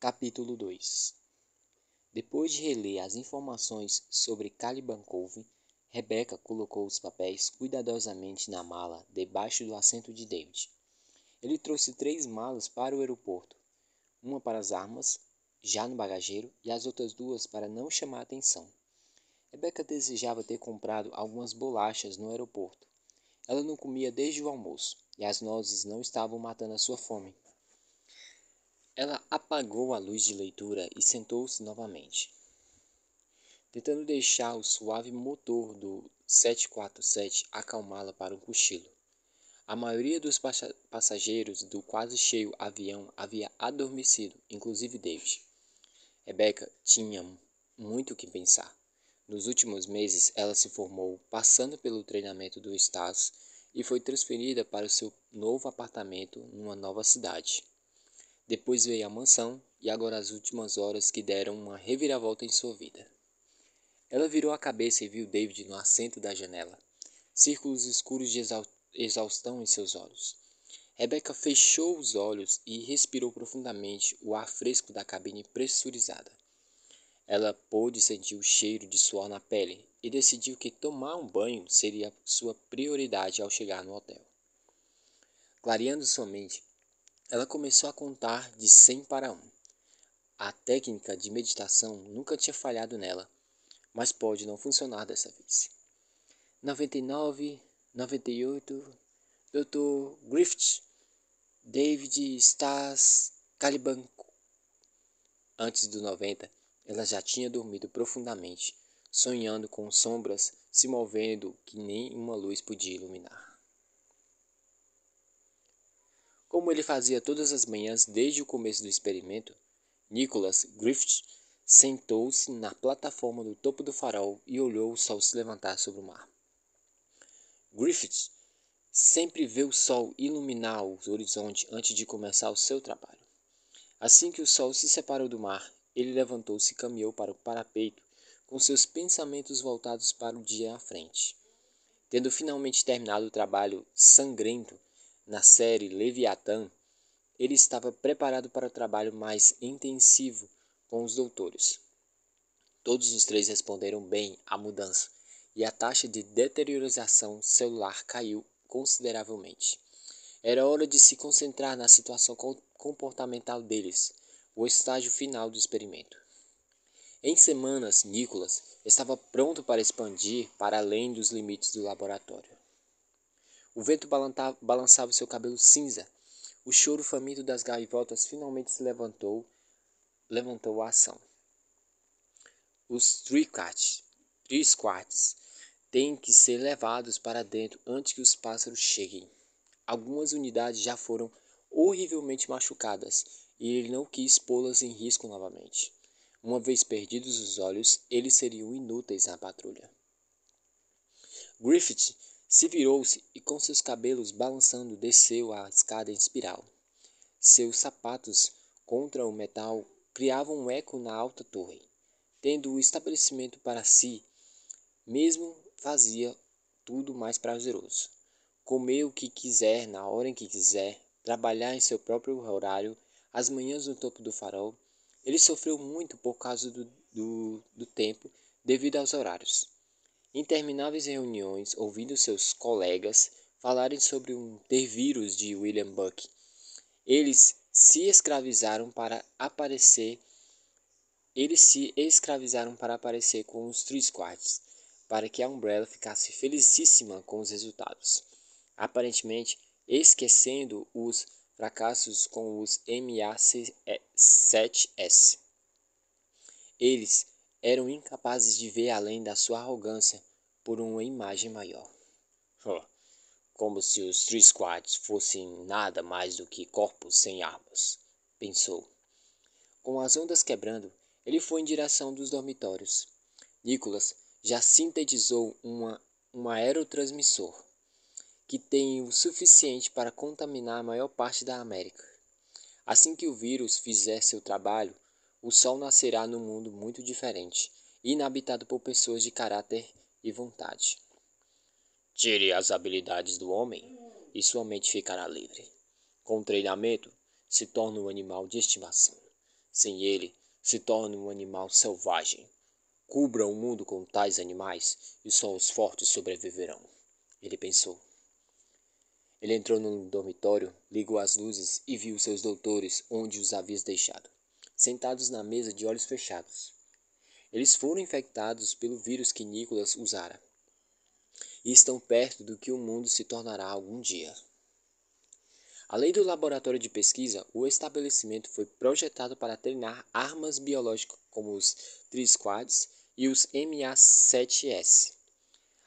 Capítulo 2. Depois de reler as informações sobre Caliban Cove, Rebecca colocou os papéis cuidadosamente na mala debaixo do assento de David. Ele trouxe 3 malas para o aeroporto, uma para as armas, já no bagageiro, e as outras 2 para não chamar atenção. Rebecca desejava ter comprado algumas bolachas no aeroporto. Ela não comia desde o almoço, e as nozes não estavam matando a sua fome. Ela apagou a luz de leitura e sentou-se novamente, tentando deixar o suave motor do 747 acalmá-la para um cochilo. A maioria dos passageiros do quase cheio avião havia adormecido, inclusive David. Rebecca tinha muito o que pensar. Nos últimos meses, ela se formou passando pelo treinamento do STAS e foi transferida para o seu novo apartamento numa nova cidade. Depois veio a mansão e agora as últimas horas que deram uma reviravolta em sua vida. Ela virou a cabeça e viu David no assento da janela, círculos escuros de exaustão em seus olhos. Rebecca fechou os olhos e respirou profundamente o ar fresco da cabine pressurizada. Ela pôde sentir o cheiro de suor na pele e decidiu que tomar um banho seria sua prioridade ao chegar no hotel. Clareando sua mente, ela começou a contar de 100 para 1. A técnica de meditação nunca tinha falhado nela, mas pode não funcionar dessa vez. 99, 98, Dr. Griffith, David Stas, Caliban. Antes do 90, ela já tinha dormido profundamente, sonhando com sombras se movendo que nem uma luz podia iluminar. Como ele fazia todas as manhãs desde o começo do experimento, Nicholas Griffith sentou-se na plataforma do topo do farol e olhou o sol se levantar sobre o mar. Griffith sempre vê o sol iluminar o horizonte antes de começar o seu trabalho. Assim que o sol se separou do mar, ele levantou-se e caminhou para o parapeito, com seus pensamentos voltados para o dia à frente. Tendo finalmente terminado o trabalho sangrento na série Leviatã, ele estava preparado para o trabalho mais intensivo com os doutores. Todos os 3 responderam bem à mudança, e a taxa de deteriorização celular caiu consideravelmente. Era hora de se concentrar na situação comportamental deles, o estágio final do experimento. Em semanas, Nicholas estava pronto para expandir para além dos limites do laboratório. O vento balançava seu cabelo cinza. O choro faminto das gaivotas finalmente se levantou a ação. Os Three-Quarts têm que ser levados para dentro antes que os pássaros cheguem. Algumas unidades já foram horrivelmente machucadas e ele não quis pô-las em risco novamente. Uma vez perdidos os olhos, eles seriam inúteis na patrulha. Griffith se virou-se e, com seus cabelos balançando, desceu a escada em espiral. Seus sapatos contra o metal criavam um eco na alta torre. Tendo o estabelecimento para si, mesmo fazia tudo mais prazeroso. Comer o que quiser na hora em que quiser, trabalhar em seu próprio horário, as manhãs no topo do farol. Ele sofreu muito por causa do tempo devido aos horários. Intermináveis reuniões, ouvindo seus colegas falarem sobre um ter vírus de William Buck. Eles se escravizaram para aparecer com os Three-Quarts, para que a Umbrella ficasse felicíssima com os resultados, aparentemente esquecendo os fracassos com os MA7S. Eles eram incapazes de ver além da sua arrogância por uma imagem maior. Como se os Three-Quarts fossem nada mais do que corpos sem armas, pensou. Com as ondas quebrando, ele foi em direção dos dormitórios. Nicholas já sintetizou um aerotransmissor que tem o suficiente para contaminar a maior parte da América. Assim que o vírus fizer seu trabalho, o sol nascerá num mundo muito diferente, inabitado por pessoas de caráter e vontade. Tire as habilidades do homem e sua mente ficará livre. Com treinamento, se torna um animal de estimação. Sem ele, se torna um animal selvagem. Cubra o mundo com tais animais e só os fortes sobreviverão, ele pensou. Ele entrou no dormitório, ligou as luzes e viu seus doutores onde os havia deixado, sentados na mesa de olhos fechados. Eles foram infectados pelo vírus que Nicholas usara e estão perto do que o mundo se tornará algum dia. Além do laboratório de pesquisa, o estabelecimento foi projetado para treinar armas biológicas como os Tri-Squads e os MA-7S.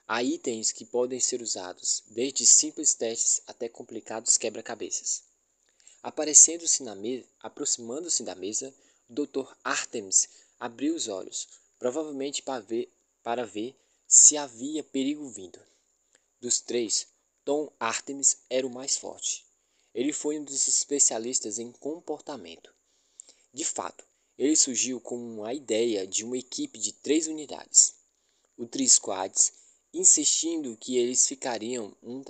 Há itens que podem ser usados, desde simples testes até complicados quebra-cabeças. Aproximando-se da mesa, o Dr. Artemis abriu os olhos, provavelmente para ver se havia perigo vindo. Dos três, Tom Artemis era o mais forte. Ele foi um dos especialistas em comportamento. De fato, ele surgiu com a ideia de uma equipe de 3 unidades. O Tri-Squads, insistindo que eles fariam um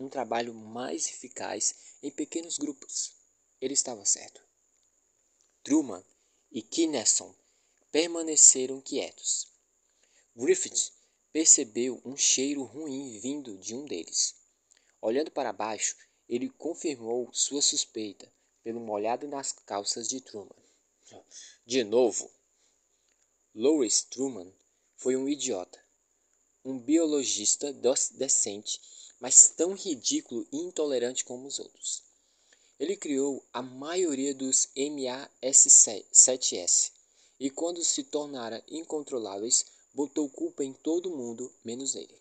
trabalho mais eficaz em pequenos grupos. Ele estava certo. Truman e Kinnerson permaneceram quietos. Griffith percebeu um cheiro ruim vindo de um deles. Olhando para baixo, ele confirmou sua suspeita pelo molhado nas calças de Truman. De novo, Louis Truman foi um idiota, um biologista decente, mas tão ridículo e intolerante como os outros. Ele criou a maioria dos MAS7S e, quando se tornara incontroláveis, botou culpa em todo mundo menos nele.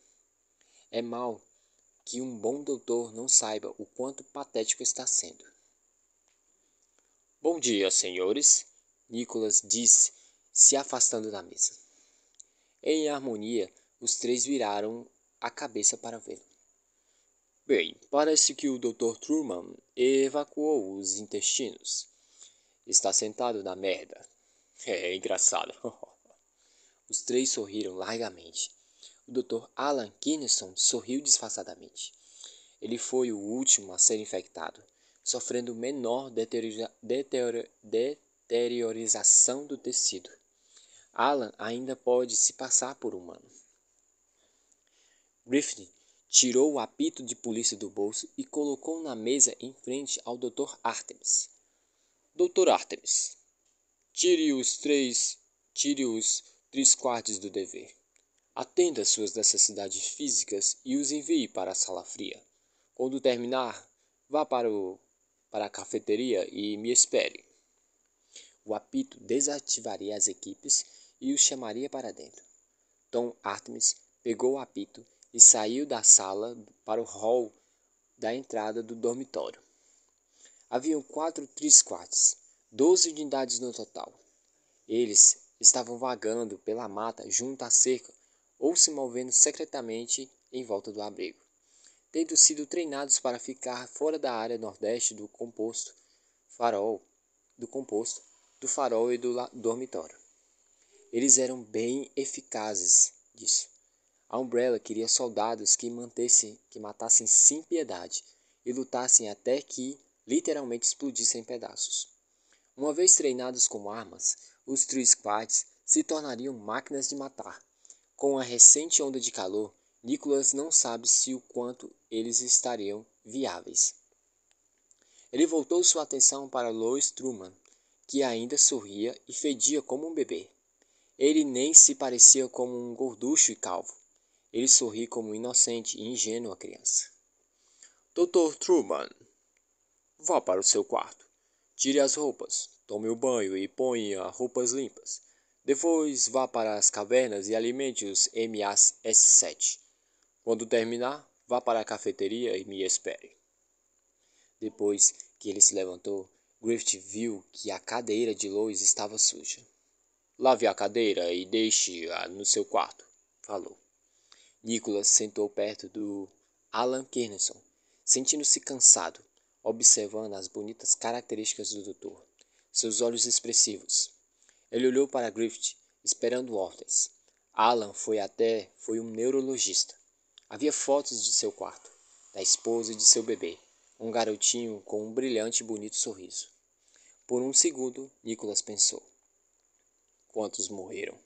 É mal que um bom doutor não saiba o quanto patético está sendo. Bom dia, senhores, Nicholas disse, se afastando da mesa. Em harmonia, os três viraram a cabeça para vê-lo. Bem, parece que o Dr. Truman evacuou os intestinos. Está sentado na merda. É engraçado. Os três sorriram largamente. O Dr. Alan Kinison sorriu disfarçadamente. Ele foi o último a ser infectado, sofrendo menor deteriorização do tecido. Alan ainda pode se passar por humano. Griffith tirou o apito de polícia do bolso e colocou na mesa em frente ao Dr. Artemis. Dr. Artemis, tire os 3/4 do dever. Atenda às suas necessidades físicas e os envie para a sala fria. Quando terminar, vá para a cafeteria e me espere. O apito desativaria as equipes e os chamaria para dentro. Tom Artemis pegou o apito e saiu da sala para o hall da entrada do dormitório. Haviam 4 Tri-Squads, 12 unidades no total. Eles estavam vagando pela mata junto à cerca ou se movendo secretamente em volta do abrigo, tendo sido treinados para ficar fora da área nordeste do farol e do dormitório. Eles eram bem eficazes disso. A Umbrella queria soldados que matassem sem piedade e lutassem até que literalmente explodissem em pedaços. Uma vez treinados com armas, os Tri-Squads se tornariam máquinas de matar. Com a recente onda de calor, Nicholas não sabe se o quanto eles estariam viáveis. Ele voltou sua atenção para Louis Truman, que ainda sorria e fedia como um bebê. Ele nem se parecia como um gorducho e calvo. Ele sorri como inocente e ingênua criança. Dr. Truman, vá para o seu quarto. Tire as roupas, tome o banho e ponha roupas limpas. Depois vá para as cavernas e alimente os MAS-7. Quando terminar, vá para a cafeteria e me espere. Depois que ele se levantou, Griffith viu que a cadeira de Lois estava suja. Lave a cadeira e deixe-a no seu quarto, falou. Nicholas sentou perto do Alan Kinison, sentindo-se cansado, observando as bonitas características do doutor, seus olhos expressivos. Ele olhou para Griffith, esperando ordens. Alan foi um neurologista. Havia fotos de seu quarto, da esposa e de seu bebê, um garotinho com um brilhante e bonito sorriso. Por um segundo, Nicholas pensou. Quantos morreram?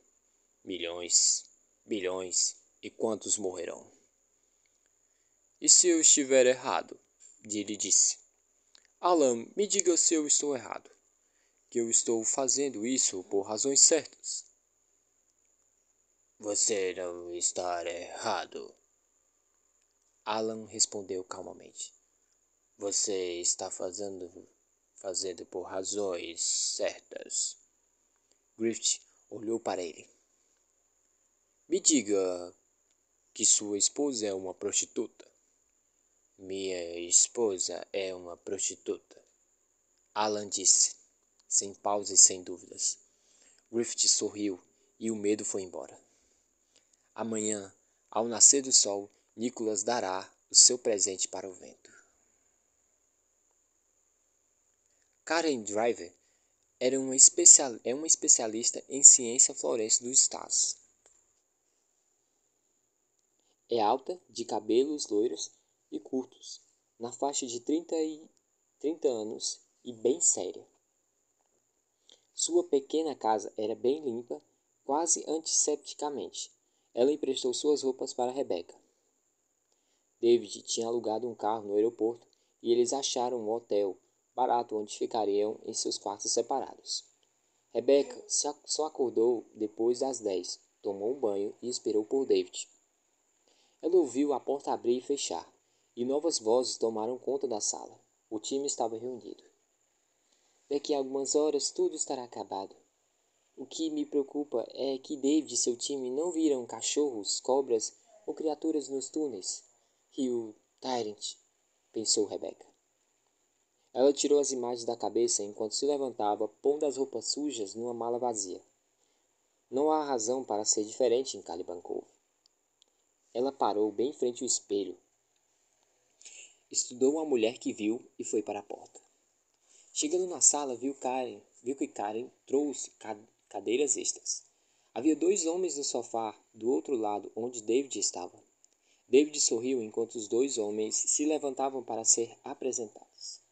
Milhões, bilhões, e quantos morrerão? E se eu estiver errado? Ele disse. Alan, me diga se eu estou errado, que eu estou fazendo isso por razões certas. Você não está errado, Alan respondeu calmamente. Você está fazendo por razões certas. Griffith olhou para ele. Me diga que sua esposa é uma prostituta. Minha esposa é uma prostituta, Alan disse, sem pausa e sem dúvidas. Griffith sorriu e o medo foi embora. Amanhã, ao nascer do sol, Nicholas dará o seu presente para o vento. Karen Driver é uma especialista em ciência floresce dos Estados. É alta, de cabelos loiros e curtos, na faixa de 30 anos e bem séria. Sua pequena casa era bem limpa, quase antisepticamente. Ela emprestou suas roupas para Rebecca. David tinha alugado um carro no aeroporto e eles acharam um hotel barato onde ficariam em seus quartos separados. Rebecca só acordou depois das 10, tomou um banho e esperou por David. Ela ouviu a porta abrir e fechar, e novas vozes tomaram conta da sala. O time estava reunido. Daqui a algumas horas tudo estará acabado. O que me preocupa é que David e seu time não viram cachorros, cobras ou criaturas nos túneis. Rio Tyrant, pensou Rebecca. Ela tirou as imagens da cabeça enquanto se levantava, pondo as roupas sujas numa mala vazia. Não há razão para ser diferente em Caliban Cove. Ela parou bem em frente ao espelho. Estudou a mulher que viu e foi para a porta. Chegando na sala, viu que Karen trouxe cadeiras extras. Havia 2 homens no sofá do outro lado onde David estava. David sorriu enquanto os 2 homens se levantavam para ser apresentados.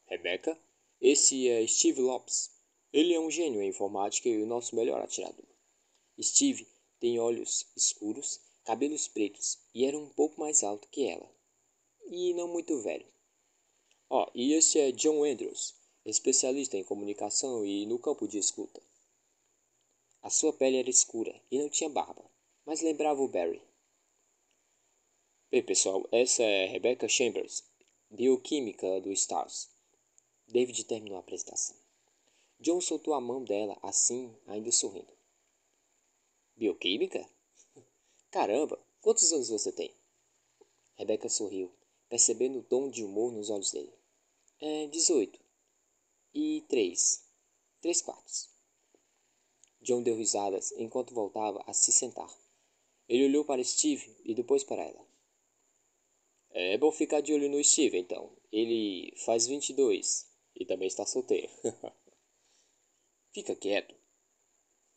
Rebecca, esse é Steve Lopes. Ele é um gênio em informática e o nosso melhor atirador. Steve tem olhos escuros, cabelos pretos e era um pouco mais alto que ela. E não muito velho. E esse é John Andrews, especialista em comunicação e no campo de escuta. A sua pele era escura e não tinha barba, mas lembrava o Barry. Bem, pessoal, essa é Rebecca Chambers, bioquímica do STARS. David terminou a apresentação. John soltou a mão dela assim, ainda sorrindo. Bioquímica? Caramba, quantos anos você tem? Rebecca sorriu, percebendo o tom de humor nos olhos dele. 18. E 3/4. John deu risadas enquanto voltava a se sentar. Ele olhou para Steve e depois para ela. É bom ficar de olho no Steve, então. Ele faz 22 e também está solteiro. Fica quieto.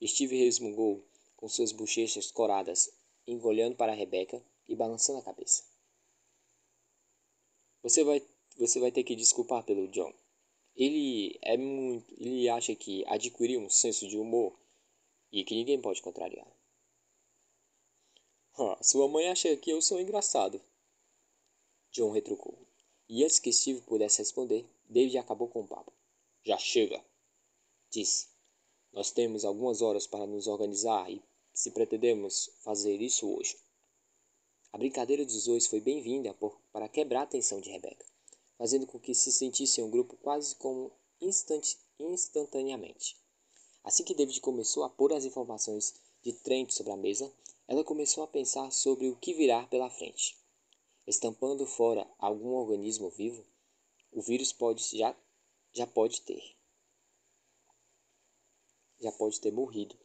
Steve resmungou com suas bochechas coradas, engolhando para Rebecca e balançando a cabeça. Você vai ter que desculpar pelo John. Ele acha que adquiriu um senso de humor e que ninguém pode contrariar. Sua mãe acha que eu sou engraçado. John retrucou. E antes que Steve pudesse responder, David acabou com o papo. Já chega, disse. Nós temos algumas horas para nos organizar e se pretendemos fazer isso hoje. A brincadeira dos dois foi bem-vinda para quebrar a tensão de Rebecca, fazendo com que se sentissem um grupo quase como instantaneamente. Assim que David começou a pôr as informações de Trent sobre a mesa, ela começou a pensar sobre o que virá pela frente. Estampando fora algum organismo vivo, o vírus já pode ter morrido.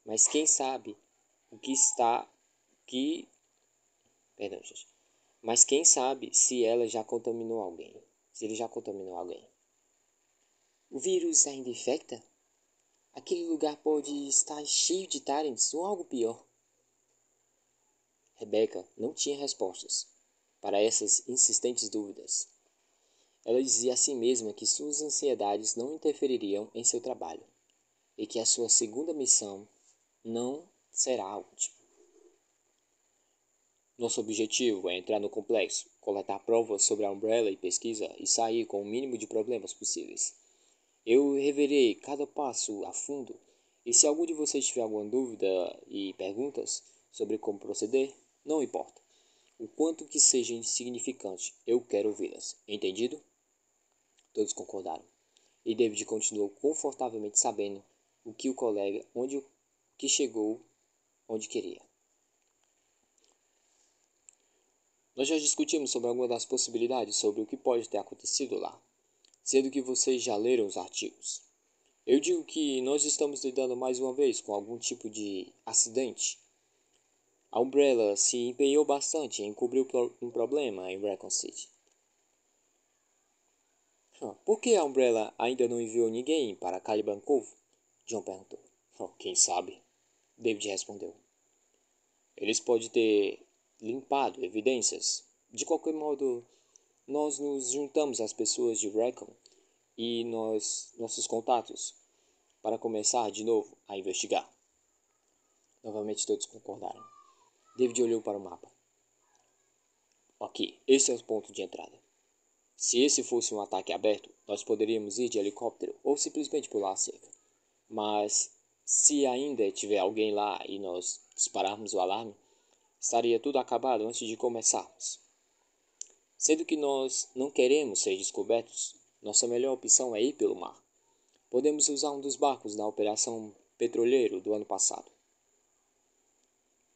Mas quem sabe o que está que Perdão, gente. Mas quem sabe se ela já contaminou alguém? Se ele já contaminou alguém? O vírus ainda infecta? Aquele lugar pode estar cheio de Tyrants ou algo pior. Rebecca não tinha respostas para essas insistentes dúvidas. Ela dizia a si mesma que suas ansiedades não interfeririam em seu trabalho e que a sua segunda missão não será a última. Nosso objetivo é entrar no complexo, coletar provas sobre a Umbrella e pesquisa e sair com o mínimo de problemas possíveis. Eu reverei cada passo a fundo e se algum de vocês tiver alguma dúvida e perguntas sobre como proceder, não importa. O quanto que seja insignificante, eu quero ouvi-las. Entendido? Todos concordaram. E David continuou confortavelmente sabendo o que o colega onde que chegou onde queria. Nós já discutimos sobre algumas das possibilidades sobre o que pode ter acontecido lá, sendo que vocês já leram os artigos. Eu digo que nós estamos lidando mais uma vez com algum tipo de acidente. A Umbrella se empenhou bastante em cobrir um problema em Raccoon City. Por que a Umbrella ainda não enviou ninguém para Caliban Cove? John perguntou. Quem sabe? David respondeu. Eles podem ter limpado evidências. De qualquer modo, nós nos juntamos às pessoas de Raccoon e nossos contatos para começar de novo a investigar. Novamente todos concordaram. David olhou para o mapa. Ok, esse é o ponto de entrada. Se esse fosse um ataque aberto, nós poderíamos ir de helicóptero ou simplesmente pular a cerca. Mas, se ainda tiver alguém lá e nós dispararmos o alarme, estaria tudo acabado antes de começarmos. Sendo que nós não queremos ser descobertos, nossa melhor opção é ir pelo mar. Podemos usar um dos barcos na Operação Petroleiro do ano passado.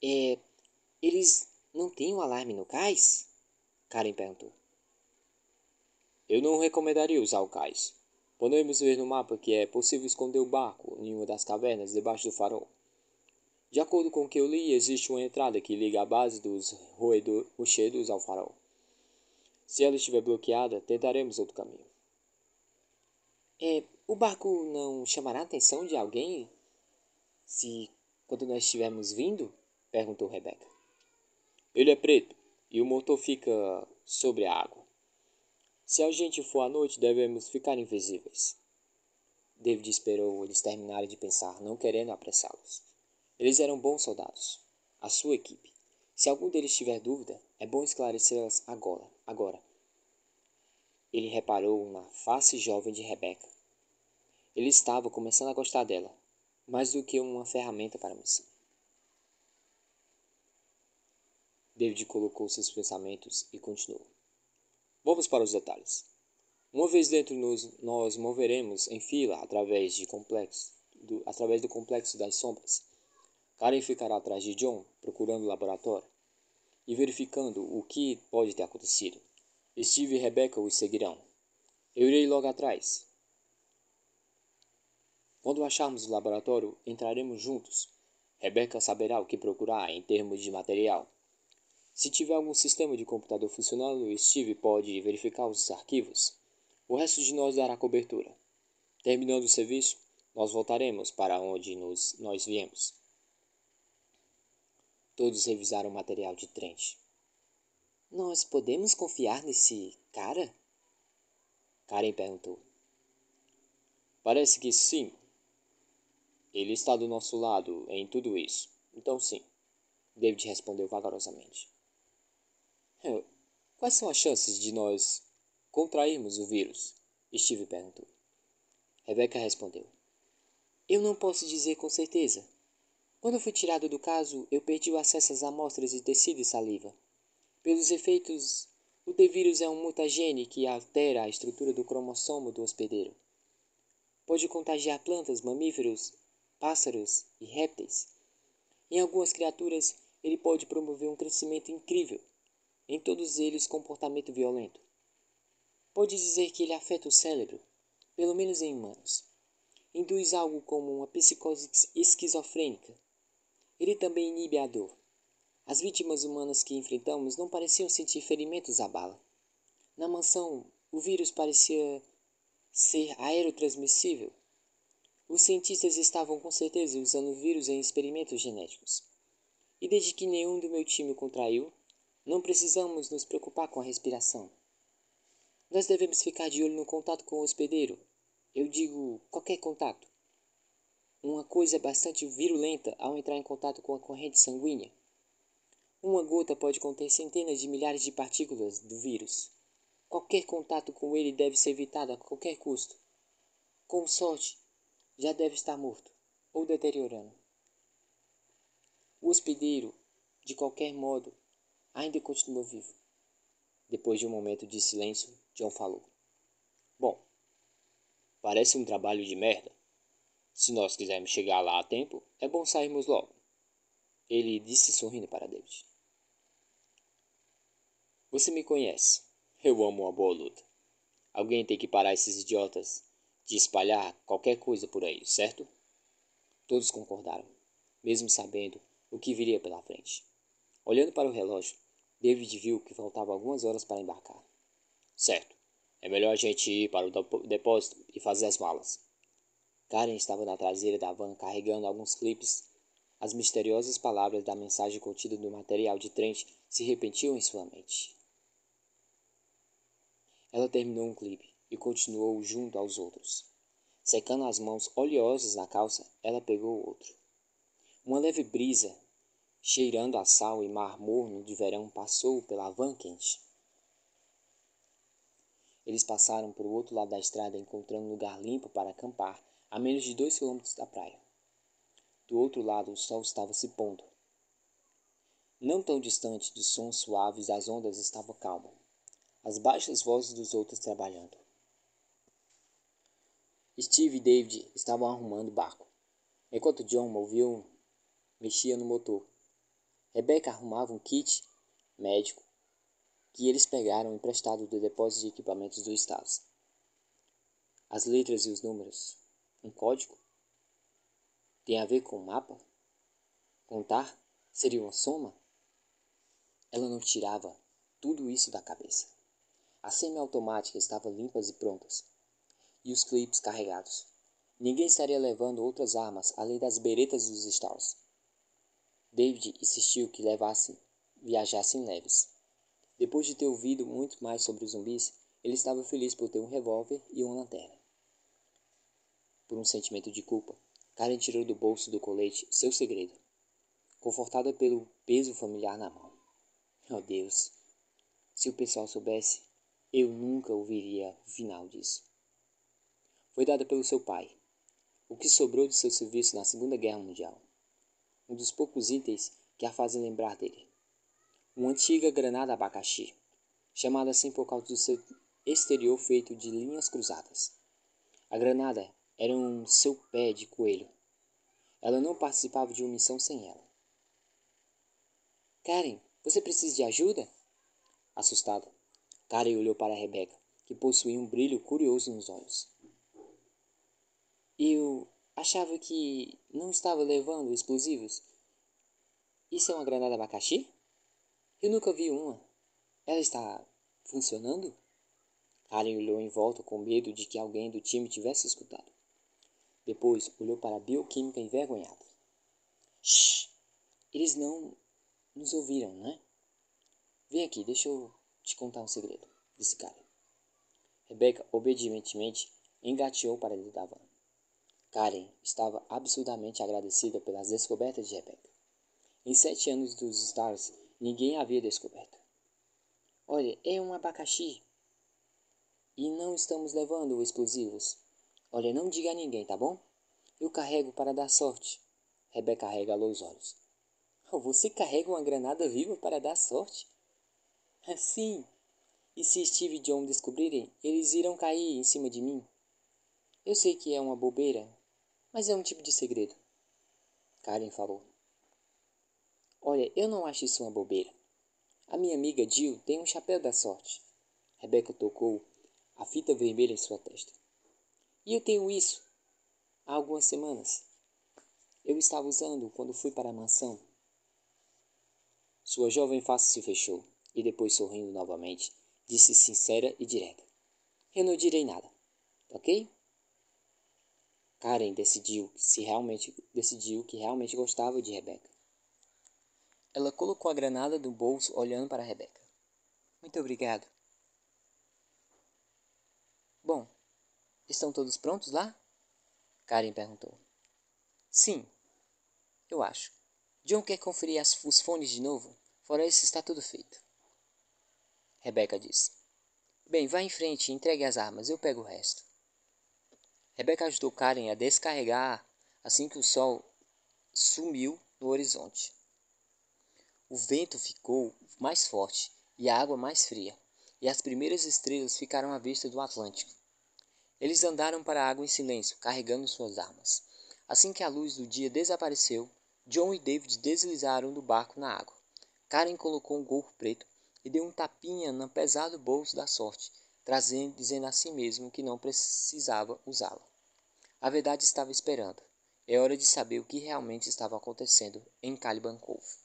Eles não têm um alarme no cais? Karen perguntou. Eu não recomendaria usar o cais. Podemos ver no mapa que é possível esconder o barco em uma das cavernas debaixo do farol. De acordo com o que eu li, existe uma entrada que liga a base dos rochedos ao farol. Se ela estiver bloqueada, tentaremos outro caminho. O barco não chamará a atenção de alguém quando nós estivermos vindo? Perguntou Rebecca. Ele é preto e o motor fica sobre a água. Se a gente for à noite, devemos ficar invisíveis. David esperou eles terminarem de pensar, não querendo apressá-los. Eles eram bons soldados. A sua equipe. Se algum deles tiver dúvida, é bom esclarecê-las agora. Ele reparou na face jovem de Rebecca. Ele estava começando a gostar dela, mais do que uma ferramenta para a missão. David colocou seus pensamentos e continuou. Vamos para os detalhes. Uma vez dentro, nós moveremos em fila através do complexo das sombras. Karen ficará atrás de John, procurando o laboratório e verificando o que pode ter acontecido. Steve e Rebecca os seguirão. Eu irei logo atrás. Quando acharmos o laboratório, entraremos juntos. Rebecca saberá o que procurar em termos de material. Se tiver algum sistema de computador funcionando, Steve pode verificar os arquivos. O resto de nós dará cobertura. Terminando o serviço, nós voltaremos para onde nós viemos. Todos revisaram o material de Trent. Nós podemos confiar nesse cara? Karen perguntou. Parece que sim. Ele está do nosso lado em tudo isso. Então sim. David respondeu vagarosamente. Quais são as chances de nós contrairmos o vírus? Steve perguntou. Rebecca respondeu. Eu não posso dizer com certeza. Quando fui tirado do caso, eu perdi o acesso às amostras de tecido e saliva. Pelos efeitos, o T-vírus é um mutagene que altera a estrutura do cromossomo do hospedeiro. Pode contagiar plantas, mamíferos, pássaros e répteis. Em algumas criaturas, ele pode promover um crescimento incrível. Em todos eles, comportamento violento. Pode dizer que ele afeta o cérebro, pelo menos em humanos. Induz algo como uma psicose esquizofrênica. Ele também inibe a dor. As vítimas humanas que enfrentamos não pareciam sentir ferimentos à bala. Na mansão, o vírus parecia ser aerotransmissível. Os cientistas estavam com certeza usando o vírus em experimentos genéticos. E desde que nenhum do meu time o contraiu, não precisamos nos preocupar com a respiração. Nós devemos ficar de olho no contato com o hospedeiro. Eu digo, qualquer contato. Uma coisa bastante virulenta ao entrar em contato com a corrente sanguínea. Uma gota pode conter centenas de milhares de partículas do vírus. Qualquer contato com ele deve ser evitado a qualquer custo. Com sorte, já deve estar morto ou deteriorando. O hospedeiro, de qualquer modo, ainda continua vivo. Depois de um momento de silêncio, John falou. Bom, parece um trabalho de merda. Se nós quisermos chegar lá a tempo, é bom sairmos logo. Ele disse sorrindo para David. Você me conhece. Eu amo uma boa luta. Alguém tem que parar esses idiotas de espalhar qualquer coisa por aí, certo? Todos concordaram, mesmo sabendo o que viria pela frente. Olhando para o relógio, David viu que faltavam algumas horas para embarcar. Certo, é melhor a gente ir para o depósito e fazer as malas. Karen estava na traseira da van carregando alguns clipes. As misteriosas palavras da mensagem contida no material de Trent se repetiam em sua mente. Ela terminou um clipe e continuou junto aos outros. Secando as mãos oleosas na calça, ela pegou outro. Uma leve brisa, cheirando a sal e mar morno de verão, passou pela van quente. Eles passaram por o outro lado da estrada, encontrando um lugar limpo para acampar, a menos de 2 quilômetros da praia. Do outro lado, o sol estava se pondo. Não tão distante dos sons suaves das ondas estava calmo. As baixas vozes dos outros trabalhando. Steve e David estavam arrumando o barco, enquanto John mexia no motor. Rebecca arrumava um kit médico que eles pegaram emprestado do depósito de equipamentos do estado. As letras e os números. Um código? Tem a ver com o mapa? Contar? Seria uma soma? Ela não tirava tudo isso da cabeça. A semiautomática estava limpas e prontas, e os clipes carregados. Ninguém estaria levando outras armas além das beretas dos Stars. David insistiu que viajassem leves. Depois de ter ouvido muito mais sobre os zumbis, ele estava feliz por ter um revólver e uma lanterna. Por um sentimento de culpa, Karen tirou do bolso do colete seu segredo, confortada pelo peso familiar na mão. Oh Deus, se o pessoal soubesse, eu nunca ouviria o final disso. Foi dada pelo seu pai, o que sobrou de seu serviço na Segunda Guerra Mundial. Um dos poucos itens que a fazem lembrar dele. Uma antiga granada abacaxi, chamada assim por causa do seu exterior feito de linhas cruzadas. A granada era um seu pé de coelho. Ela não participava de uma missão sem ela. Karen, você precisa de ajuda? Assustada, Karen olhou para Rebecca, que possuía um brilho curioso nos olhos. Eu achava que não estava levando explosivos. Isso é uma granada abacaxi? Eu nunca vi uma. Ela está funcionando? Karen olhou em volta com medo de que alguém do time tivesse escutado. Depois olhou para a bioquímica envergonhada. Shhh! Eles não nos ouviram, né? Vem aqui, deixa eu te contar um segredo, disse Karen. Rebecca obedientemente engateou para dentro da van. Karen estava absurdamente agradecida pelas descobertas de Rebecca. Em 7 anos dos Stars, ninguém a havia descoberto. Olha, é um abacaxi. E não estamos levando explosivos. Olha, não diga a ninguém, tá bom? Eu carrego para dar sorte. Rebecca arregalou os olhos. Oh, você carrega uma granada viva para dar sorte? Sim. E se Steve e John descobrirem, eles irão cair em cima de mim. Eu sei que é uma bobeira, mas é um tipo de segredo. Karen falou. Olha, eu não acho isso uma bobeira. A minha amiga Jill tem um chapéu da sorte. Rebecca tocou a fita vermelha em sua testa. E eu tenho isso há algumas semanas. Eu estava usando quando fui para a mansão. Sua jovem face se fechou e depois, sorrindo novamente, disse sincera e direta. Eu não direi nada, ok? Karen decidiu que realmente gostava de Rebecca. Ela colocou a granada no bolso olhando para Rebecca. Muito obrigado. Estão todos prontos lá? Karen perguntou. Sim, eu acho. John quer conferir os fones de novo? Fora isso, está tudo feito. Rebecca disse. Bem, vá em frente e entregue as armas, eu pego o resto. Rebecca ajudou Karen a descarregar assim que o sol sumiu no horizonte. O vento ficou mais forte e a água mais fria, e as primeiras estrelas ficaram à vista do Atlântico. Eles andaram para a água em silêncio, carregando suas armas. Assim que a luz do dia desapareceu, John e David deslizaram do barco na água. Karen colocou um gorro preto e deu um tapinha no pesado bolso da sorte, dizendo a si mesmo que não precisava usá-la. A verdade estava esperando. É hora de saber o que realmente estava acontecendo em Caliban Cove.